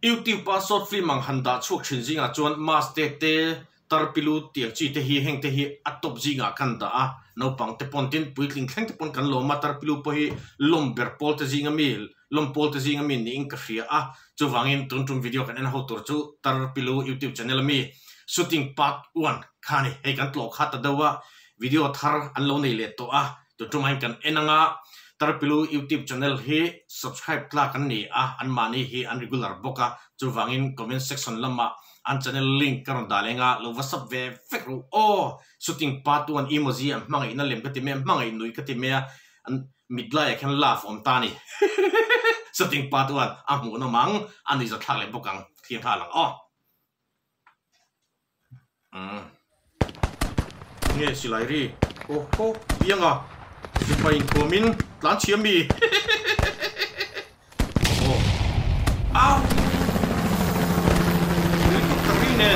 YouTube pa short film ang handa chuk chin zinga chuan mas te tarpilu tiak chi te hi heng te hi atop zinga khanda a no pang te pontin puitling thleng te pon kan lo ma tarpilu po hi lomber pol te zinga mil lom pol te zinga min ni ing ka fia a chu wangin tum video kan en ho tur chu tarpilu YouTube channel mi shooting part 1 khani he kan tlo khata dawa video thar an lo nei le to a to tumai kan enanga tarpilu YouTube channel hi subscribe tla kan ni a an mani hi an regular boka chu wangin comment section lama an channel link karon dalenga lo whatsapp ve fekru o shooting part 1 emoji am mangai na lem kati me mangai nui kati me an midlai can laugh on tani shooting part 1 amu no mang an is a thale bokang thiam tha lang o nghe silai ri oh bianga sipai komin tlan chiami oh au nè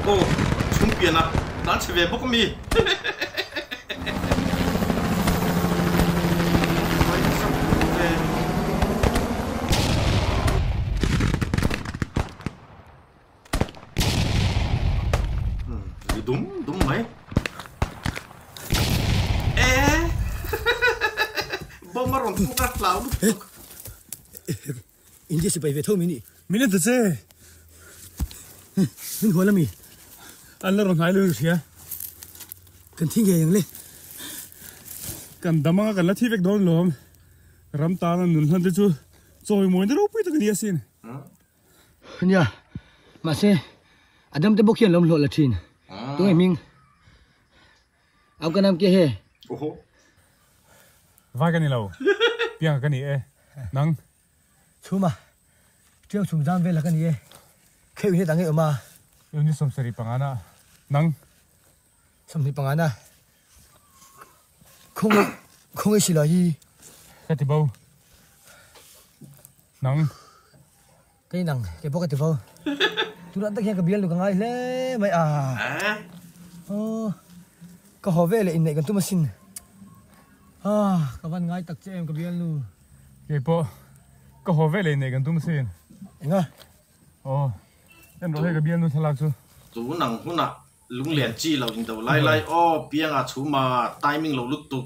ô chúng biển à đang chỉ về bốc mì đúng mấy bom mà rồng không cắt lão India si về thôi mini tự chế mình hỏi là mi anh là rồng hải lưu kia cần thiên nghề lên cần đâm mà cần là thi việc đón lom ram ta là nôn hơn chứ rồi mỗi đứa biết cái gì xin nha mà xe Adam te bokhian lom lo la thin tu ngai ming au kanam ke he vai cái này lâu piang cái này nang chú mà treo trùng giam về là cái gì kêu như đang nghe mà yêu như sầm sari pangana nang sầm ni pangana không ai xí là gì cái gì bao nang cái nằng cái bốc cái gì bao chú đã tất nhiên cái biên được ngay lẽ mày có họ về lại in này còn tôi mà xin các bạn ngay tắc cho em cái biên luôn cái bộ có hồ về này gần tụi mình anh ơi em nói cái biên luôn thật là chứ chú nằng hú nà lúng liền chi lâu in đầu lai biếng à chú mà timing lâu lúc tục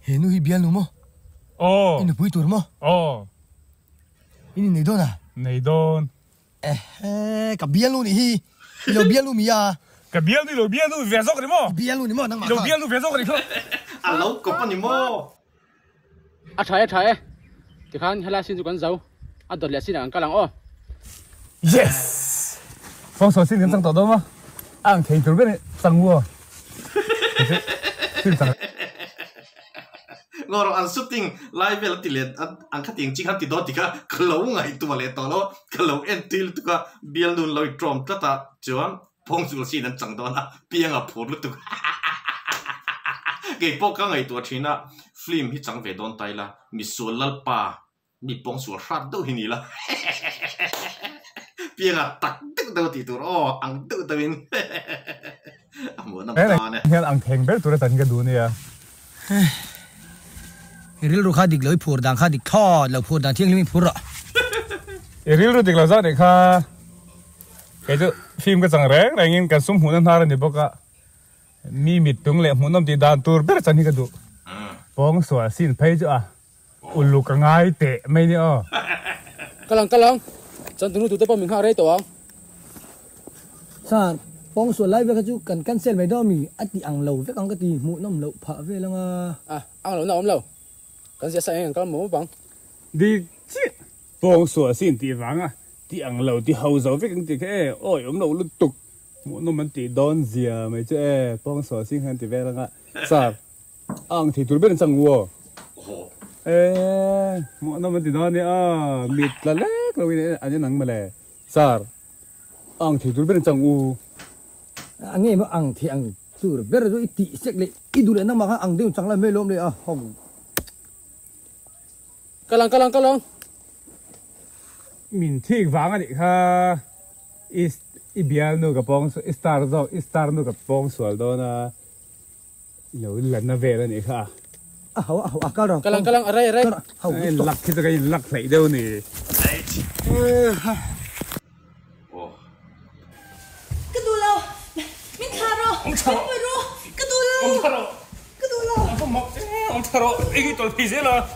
hiện nuôi biên luôn mà in bụi tuổi mà in này đâu à này đâu cả biên luôn đi lâu biên luôn mi à cái biên đi về dọc cái mò biên luôn đi mà năng mà lâu biên luôn về dọc cái thôi lâu có bao nhiêu mò Thay thì khán hay là xin chúc con dâu đợt lẹ xin ăn cá lăng yes phong số xin đến tăng tàu đâu mà ăn thấy tụi cái tăng mua xin tăng ngồi rồi ăn shooting live về là tỷ lệ ăn khát tiếng chỉ khát tiếng đó thì cả lâu ngày tụi lệ tao lo lâu em tiêu tụi cả biên luôn lôi trộm tất cả chọn phong số xin đến chẳng đó là biên à phốt lúc tụi cái bộ các ngày tuổi chín á phim hít chẳng về đón tay là mi sủa lal pa mi bông sủa sát đâu hình là biếng à tắc tức đâu thì tụi nó ăn tự tao in muốn nằm ta nè nghe ăn thèm bé tụi nó tận cái đùi này ril ru khadik loi phur dang khadik tho lo phur dang thieng lim phur ro ril ru dik la za ne kha cái chỗ phim cái chẳng rẽ này nghe cái súng hụt anh thà này bốc à mi mít tung lệ muốn nằm thì đàn tour bé chân đi cái đủ bóng sủa xin thấy chưa à ulu cả ngay tệ mấy nữa cá lăng chân tụi tụi mình khai đấy tổ sa bong sủa lai về cái chú cần cancel mấy đó mi ăn thì ăn lẩu với ăn cái gì mũi nằm lẩu phở về là ăn lẩu lẩu cái gì sai ăn cái mũ bằng đi chứ bóng sủa xin thì vắng à thì ăn lẩu thì hầu dấu với cái cái ôi lẩu liên tục muốn nó mình thì đón gì à mấy chứ bóng sủa xin hơn thì về là sao ăn thì tụi bên chẳng mua muốn nó mình thì đón nè mít là lép rồi này anh ấy nắng mà lẹ sao ăn thì tụi bên chẳng u anh nghe mà ăn thì ăn từ bé rồi ít tị xếch lại ít đủ lại năng mà ăn đều chẳng là mê lôm đấy không cá lăng mình thích vắng anh ha ibial no kapong star no kapong swal do na lâu lần na về rồi này ha hậu cao rồi Kalang aray hậu lắc khi cái lắc lại đâu nè cái đùi lâu mình thà rồi mình phải rồi cái đùi lâu cái đùi lâu ông tharo cái tôi phi thế là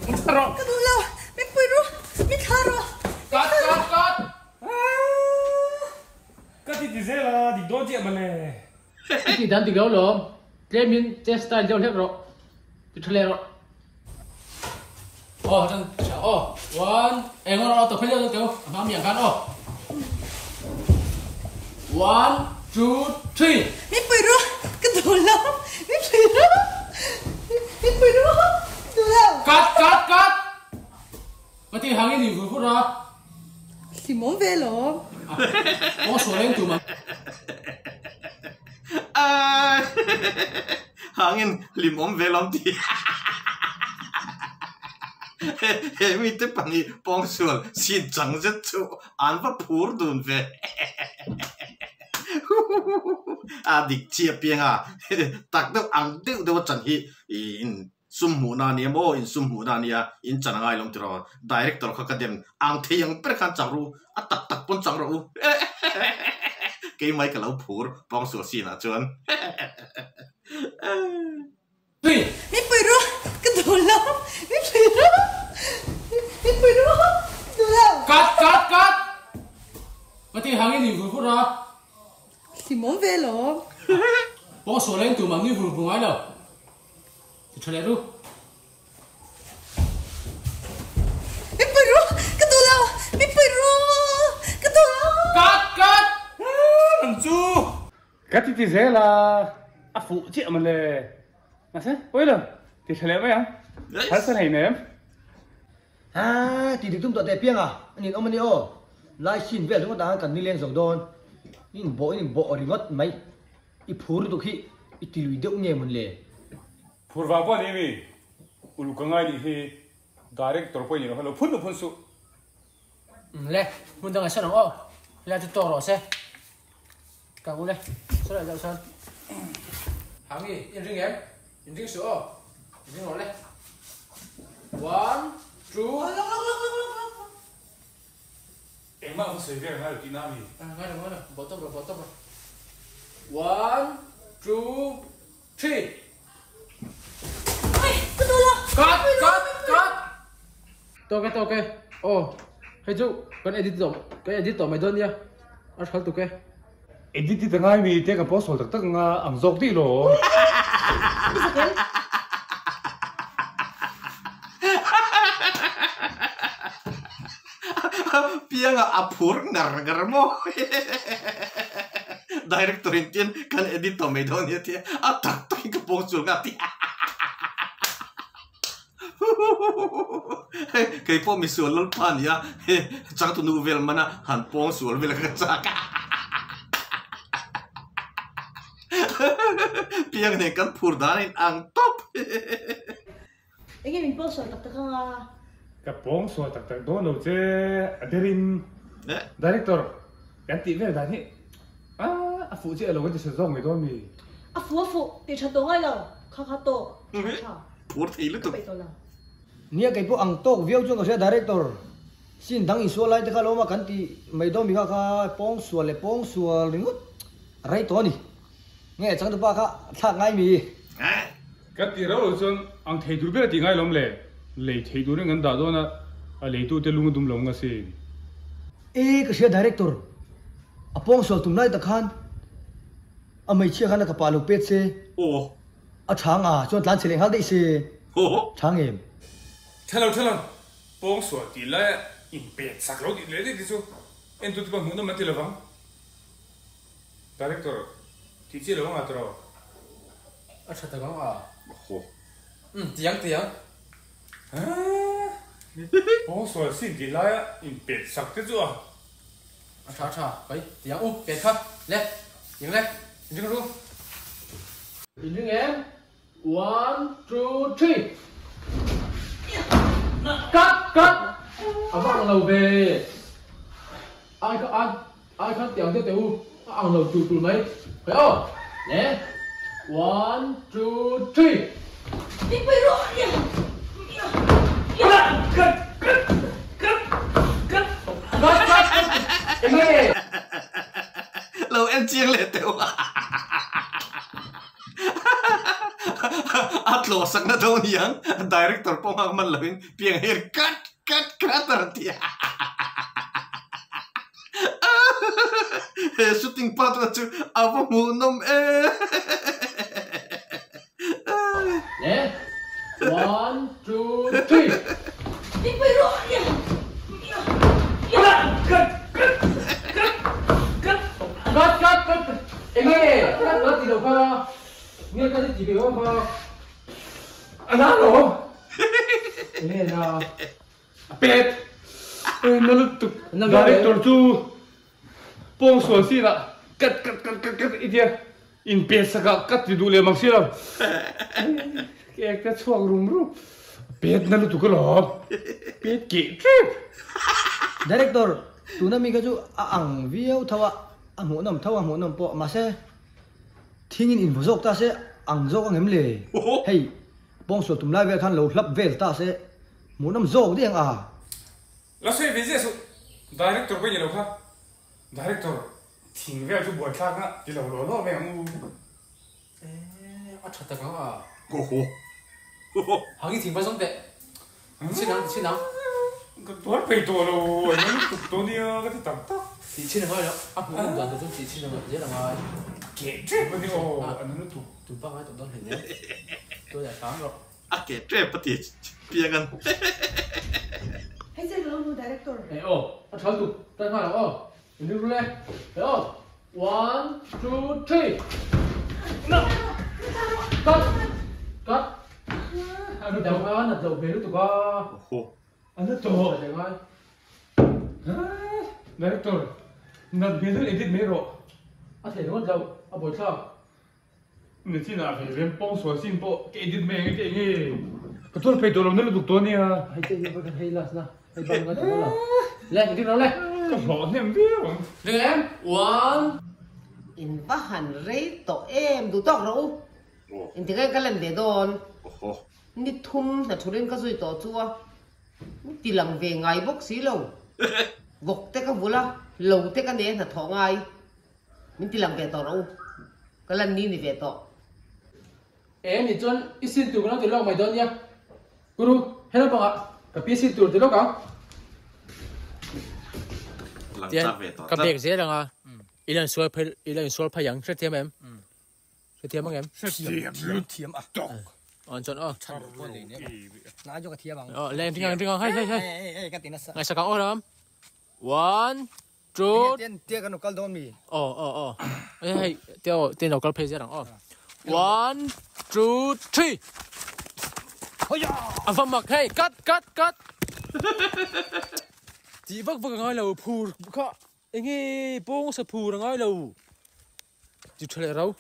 ông tharo cái đùi lâu mình phải rồi mình thà rồi cắt cái gì thế là đi đôi chuyện mà nè Thì đàn tiếng gấu lồm Thế mình chế style dâu hết rồi Thì thật lẹ rồi Chân one em ngon tập phải lên tiêu Mà miệng khăn One, two, three mình phải rồi cái đùi lâu mình phải rồi đùi lâu Cắt Cái thì hàng gì vừa phút ra thì muốn về rồi Có số lên tụi mà hangin limom velom ti he mi te pangi pongsul sin chang jet chu an va phur dun ve adik chia pianga tak do ang deu do chan hi in summu na ni mo in summu na nia in chan ngai long tro director kha ka dem ang theyang per khan changru atak pon changru cái mấy cái lẩu phur bong sủa xin à chuan Three mình phải rồi cái đùi lâu mình phải rồi đùi lâu Cắt Cái thì hàng gì vừa phút ra thì muốn về rồi Có số lên tụi mà như vừa vừa ngay đâu Thì thật lẹ luôn mình phải rồi cái đùi lâu mình phải rồi cái đùi lâu Cắt làm chú cái gì thế là phụ chị mà lề mà thế ôi rồi thì thế mấy anh thấy sao này nè thì được chúng tôi đẹp piang à anh nhìn ông anh ô lại xin về chúng ta đang cần đi lên dòng đòn nhìn bộ thì ngất mấy ít phun được khi ít tiêu đậu nhẹ một lề phun vào bao nhiêu mi ulu cái ngay thì direct tổ quay nhiều nó phun được phun su Lẹ Muốn đang ở sân không Lẹ thì tổ rồi xe Cảm ơn đây Sao lại dạo sân Hàng gì yên riêng em Yên riêng sữa Yên riêng rồi đây One Two em mà không xảy ra ngay được tí nào đi Ngay rồi Bỏ tốc rồi One Two Three cái đùi lâu Cut Ok Hey chú Cái edit tổ mày đơn nha Ăn khăn tụi cái edit thì ngay mi thế cái post hồi tắc ăn dọc đi rồi pianga apur ngar mo director intien kan edit to me don yeti atak to ka pongsul ngati cái po mi sul lol pan ya chang tu novel mana han pongsul vel ka chaka piang ne kan phur dan ang top anh em mình bao giờ tập được không à cái post hồi tắc đó nó chứ aderin director cái tí về đấy phụ chị là cái gì sử dụng người đó mi phụ thì chặt tổ ngay rồi khá tổ phur thi lu tu vậy tổ nào nia cái bộ ang tok viau chung cái director xin đăng isu lại thì kalau mà kan ti mấy đó mình cái pong sual ringut rai to ni nghe chẳng được ba cái thằng ngay mi cái tí đó rồi chứ anh thấy đủ biết là tí ngay lắm lệ lệ thấy đủ nên ngân đó na lệ tu te lung dum lom ngasi cái director apong sual tum nai ta khan amai chia khan ka palu pet se ô chang à chon tlan chileng hal dei se ô chang em Hello bông sủa tí lại in bẹt sạc lâu tí lấy đi chứ em tụi bạn muốn nó mất tiền không director thì chỉ là không rồi Ăn thật không à ô Tiếng bông sủa xin tí lại in bẹt sạc thế chứ Chà Cái tiếng Biệt khắp Lên Nhìn lên Nhìn riêng luôn Nhìn riêng em One Two Three Cắt Ông ăn lầu về Ai khăn tiếng tiêu ăn lầu tụi mấy Phải không Nè One Two Three đi quay rồi piang le teo at lo sak na daw niyang director po nga man lawin piang hair cut artia shooting part na chu abo munom Yeah. 1, 2, 3. Mình phải rồi nhỉ. Cắt. Em nghe, cắt thì đâu có. Nghe cái gì biểu không? Anh nói rồi. Nghe nào. Pet. Nó lúc tục. Director chu. Pong suan si na. Cắt idia. In pesa cut di dulu emang silam. Kayak kat suang rum. Pet na lu tu kalau. Pet trip. Director, tu na mi ka chu ang video thawa amu nam po ma se thingin in bozok ta se ang zok ang emle. Hey, bong so tum lai ve khan lo hlap vel ta se mu nam zok ding a. La soi visit su. Director ko ni lo kha. Director. Thing ve chu boi kha nga. Di lo ve mu. 아, 쳤다 가. 오호 하기 팀발 성대. 신랑. 그 도할 pe to lo. Nó tục to ni cái thì tạm tắc. Thì chi는 거요. 아, 보는 거 좀 치는 거 이제 나. Kệ trip mà đi ô. Nó tục. 두 방에 또 넣었네. 또 약간 거. 아게 트레퍼티 피아간 Hãy chơi luôn director. 에, 잘 두. 딱 하나. 이리 그래. 요. 1, 2, 3. Cắt. Anh đầu qua là đầu về lúc tụi con. 오호 Ano to? Trời ơi. Director. Nag-video edit mero. À thế đúng không đâu? À buổi sao? Nè chi na phải ven pong suan sin po. Cái edit me cái nghe. Cái tour pe to lo nó tục to ni à. Hãy chơi như vậy hay là sao? Hay bằng cái đó là. Lên đi nào lên. Cái họ nem biết. Đừng em. 1. In bahan rei to em du tok ro in tigai kalam de don 오호 ni thum na thurin ka zui to chua ni tilang ve ngai bok si lo vok te ka bula lo te ka ne na tho ngai ni tilang ve to ro kalan ni ve to Em thì chọn ít xin từ nó từ lâu mày đơn nhá. Guru, hết rồi bạn ạ. Cái biết xin từ lâu cả. 랑자 베토 Cái việc dễ là ilan sual phải yang sẽ thêm em. Sẽ thêm không em? Thiam a. Chọn Na jo ka thiam ang. lên tiếng hay. Hey, ka tin sa. Ngay sao cả lắm. 1, 2. Tien tia ka no kal don mi. Hey, tiêu đầu cái dễ rằng 1, 2, 3. Hoya. À vâng mặc hey, cắt. Chỉ vâng ngay là phù khó. Anh nghe bông sập phù là ngay lâu. Chỉ chơi lại đâu?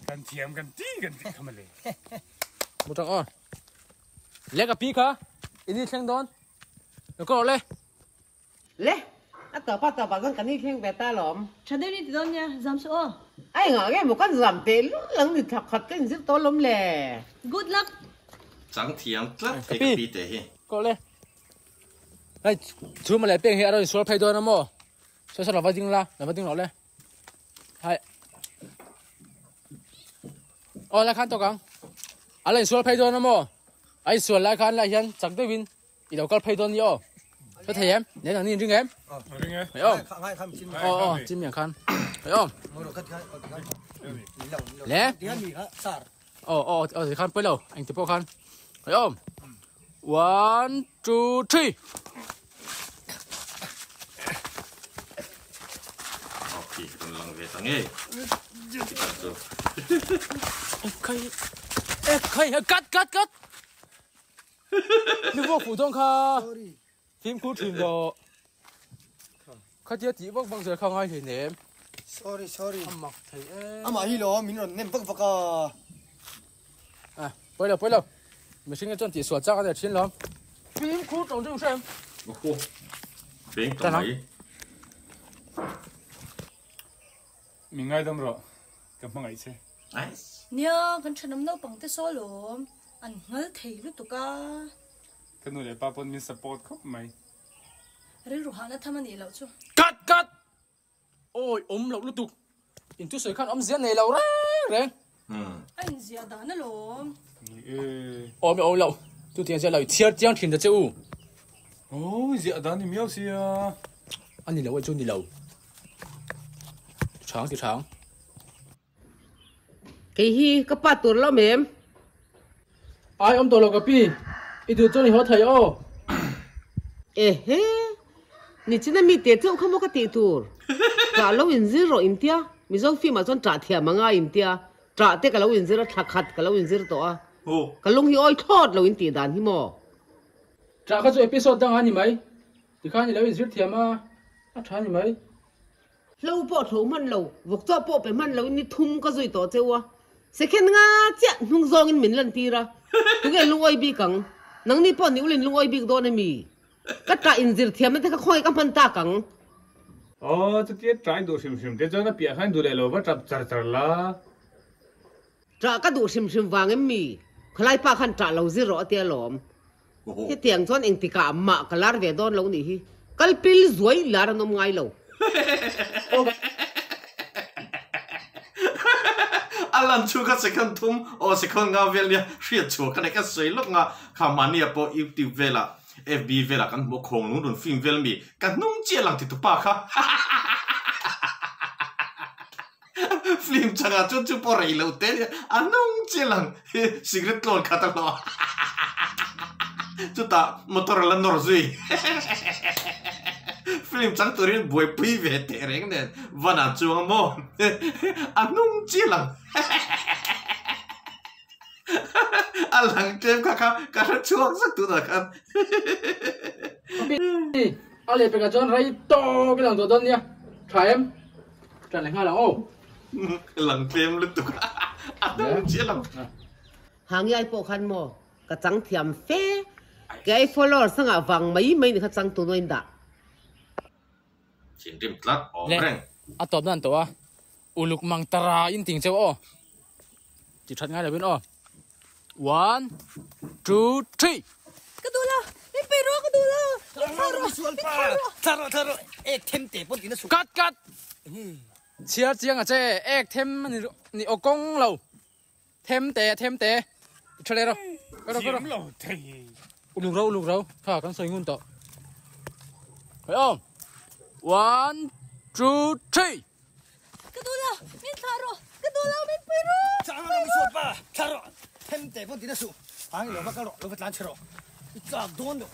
Gan thiam gan ti không mà lệ. Một trăng lấy cái pi cả. Anh đi xem đón. Nó có lên. le a to pa kan kan ni kheng ve ta lom Cha đây đi từ đâu nha, dám số. ai ngờ cái một con giảm tế lăng thì thật thật cái gì to lắm lè Good luck. 장티양 딱 베이비 때 Có lên. Đây, chú mà lại bên here rồi số phải đôi nó mò. Sao là vào tiếng nó lên. Hay. Lại khăn to căng. À lại số phải đôi nó mò. Ai số lại khăn lại hiện chẳng tới win. Ý đầu phải đôi nhiều. Có thể em, nếu thằng nhìn riêng em. Nghe. Phải không? Khai kham chin. Chim miệng khăn. Phải không? Mo ro ka khai. Lẽ. Dia mi ha sar. Thì khăn bây lâu, anh tiếp khăn. Phải không? 1, 2, 3. 오케이 그런 랑베탕에 이거 Cắt. Nếu vô phổ thông kha. Phim cũ thuyền đồ. Khá tiết chỉ vâng giờ không ai thì nếm. Sorry. Mặc thấy em. Ama hi lo min ron nem vak vaka. À, bây lâu. Mình xin cái chân chỉ sửa chắc cái chiến lắm. Phim cũ trọng dụng xem. 오호 뱅 또마이 Mình ngay đâm rồi. Cảm ơn anh chị. 나이스 Nhớ con chân nắm đâu bằng tới số lốm. Anh ngớ thì lúc tụi ca. Cái nơi ba bọn mình support khóc mày. Rồi rồi hắn đã tham ăn gì lâu chưa? Cắt. Ôi, lộc lúc tục. in tu soi khan om zian nei lo reng anh zia đã nó lồm om om lo tu tiang zia lo chiar chiang thin da cheu Ôi, dạ đàn thì miêu xìa. anh đi lâu anh chu đi lâu sáng thì sáng cái hi cái pa tur lo mem ai om to lo ka pi i tu cho ni ho thai o he ni china mi te tu không có cái tur cả lâu in zero in tia mi zo fi mà chọn trả thiam mà ngay in tia trả te cả lâu in zero thắc khát cả lâu in zero to à cả lung hi oi thot lâu in tia đàn hi mo trả cái số episode đang anh mấy thì khá như lâu in zir thiam à trả như mấy lâu bộ thấu man lâu vok cho bộ phải man lâu ni thum cái rồi to cheu à second nga chả nung zong in min lan ti ra tu cái lung oi bi kang nang ni po ni ulin lung oi bi do na mi cái trả in zir thiam te ka khoi ka man ta kang Ồ, chứ tiết trái đồ xìm thế cho nó bịa khăn đồ lệ lô bắt chặt chặt chặt là. trả cái đủ sim vàng em mi khai pa khăn trả lâu zero tia lom cái tiếng chọn anh tika mà cái lar về don lâu nỉ hi cái pil zuai lar nom ngai lâu Alan chu ka second thum o second nga vel nia hriat chu ka ka sei lok nga khamania po YouTube vela FB vela kan mo khong nu dun film vel mi kan nung che lang ti tu pa kha film changa chu chu po rei lo te anung che lang cigarette lon kha ta lo chu ta motor la nor zui film chang turin boy pui ve te reng nen vana chuang mo anung che lang alang tem ka chuang sak tu da kan ale pe ka chon rai to cái lòng to don nia try em trả lại 5 lần ô lang tem lu tu anung che lang hàng yai po khan mo ka chang thiam fe cái follower sang à vàng mấy mấy người chang tu noin da chin rim tlat o le reng a top nan to a uluk mang tara in ting cheu o chỉ thật ngay là bên o 1 2 3 cái đồ nào em phải rồi cái đồ nào tharo ek thêm tệ bốn tí nó sụp cắt cắt chia chiang à che ek thêm ni o kong lo thêm tệ chơi đây đâu cái đó Lô thầy. uluk rau ha kan soi ngun to phải không 1 2 3 cái đồ nào mình thả rồi cái đồ nào mình phải rồi tharo nó sụp ba tharo thêm tệ bốn tí nó sụp anh lỡ bắt cái lọ lỡ bắt lan chơi rồi chả đốn được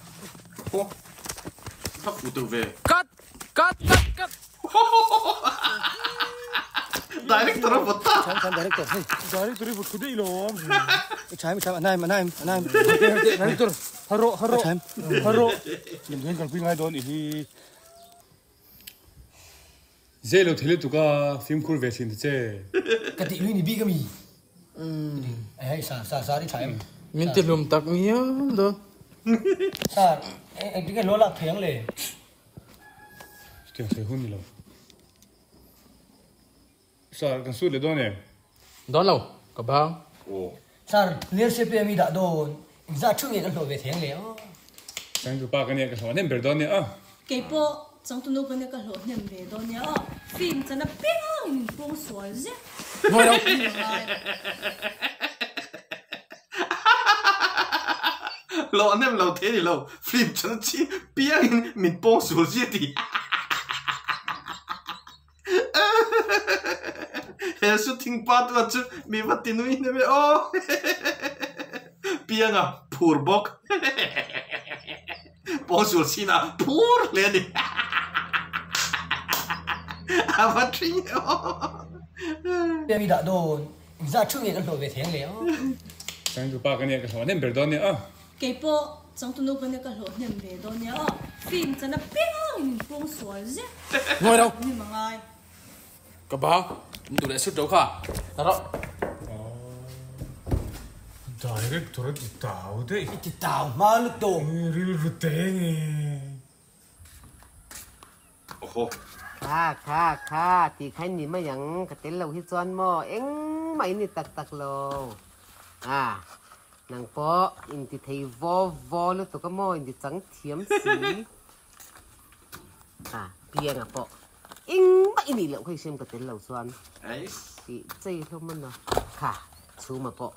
thắc u tu ve cắt director botta Kan director hey Dari turi bút kudai lom. trái anh em Director, haro. Nhìn thấy còn pin ngay đó thì. Dễ lo thế tụi ka phim cool về xin thế. cái tỷ lũy này bi cái mì ấy sa đi trái min ti lum tak mía đó sa anh cái lúa là thiếng lề Cái sẽ hôn đi lo. Sao cái số lệ đó nè. đó lâu cả bang o sa liên xếp em đã đồ ra trước ngày cái lúa về thiếng lề Sáng tụi ba cái này cái họ nên bể đó nè à. cái bộ trong tụi nó cái này cái lỗ niệm về đó nhá phim cho nó biết mình buông xuôi chứ ngồi đâu lo nem lo thế thì lo film chân chi piang min pong su ji ti he shooting part wa chu mi va tinui ne me o piang a phur bok pong su si na phur le ni a va tri em đã đồ ra trước ngày cái lúa về thiếng lề Sáng tụi ba cái này cái họ nên bể đó nè à. cái bộ trong tụi nó cái này cái lỗ niệm về đó nhá phim cho nó biết mình buông xuôi chứ ngồi đâu nhưng mà ngay cả bang tụi lại sút đấu khả đó Director thì tao đấy. cái tàu mà lúc đồ Real rụt té nè. oho kha thì khai ni mà yang cái tên lâu hít chọn mo em mày ni tak lâu à nàng po in thì thấy vo lúc tụi cái mo in thì trắng thiếm xí à bia ngà po in mày ini lo kai sem ka tel lo suan ไอ้ ti chei lo man na kha chu ma po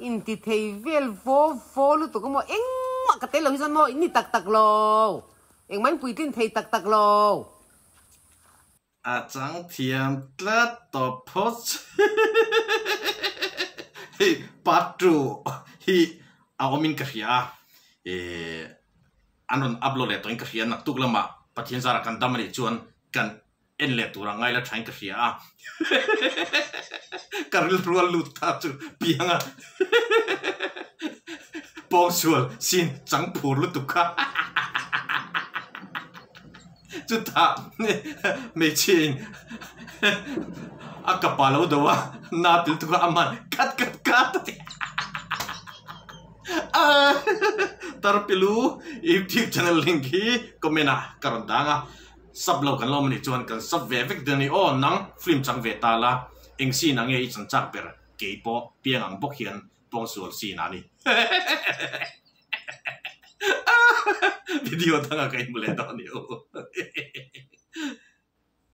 in ti thei vel vo lu to ko mo eng ma ka tel lo san mo ini tak lo eng man pui tin thei tak lo อาจังเทียมตลัดต่อพอสฮิปัตรูฮิเอามินกระเฮียอันนั้นอัพโหลดตัวอินกระเฮียนักตุกละมาปะเทียนสารกันดำมันชวนกันเอ็นเลตัวรังไงละใช้กระเฮียการิลรัวลุตตาจูเปียงอ่ะปองชวนสินจังผูรุตุกะจุดท้าไม่จริงอากาศเราดูว่าน่าติดตัวอามันกัดตารพิลูอีกที่ช anel ลิงกี้ก็ไม่น่าการันดังอ่ะสับเรากันเราไม่จวนกันสับเวฟิกเดนี่โอ้นังฟิล์มจังเวตาละเอ็งซีนังเอจังจักเปรเกี่ยปอเปียงังบกเฮียนปองสวนซีนานี่วิดีโอตั้งอะไรมาเลยตอนนี้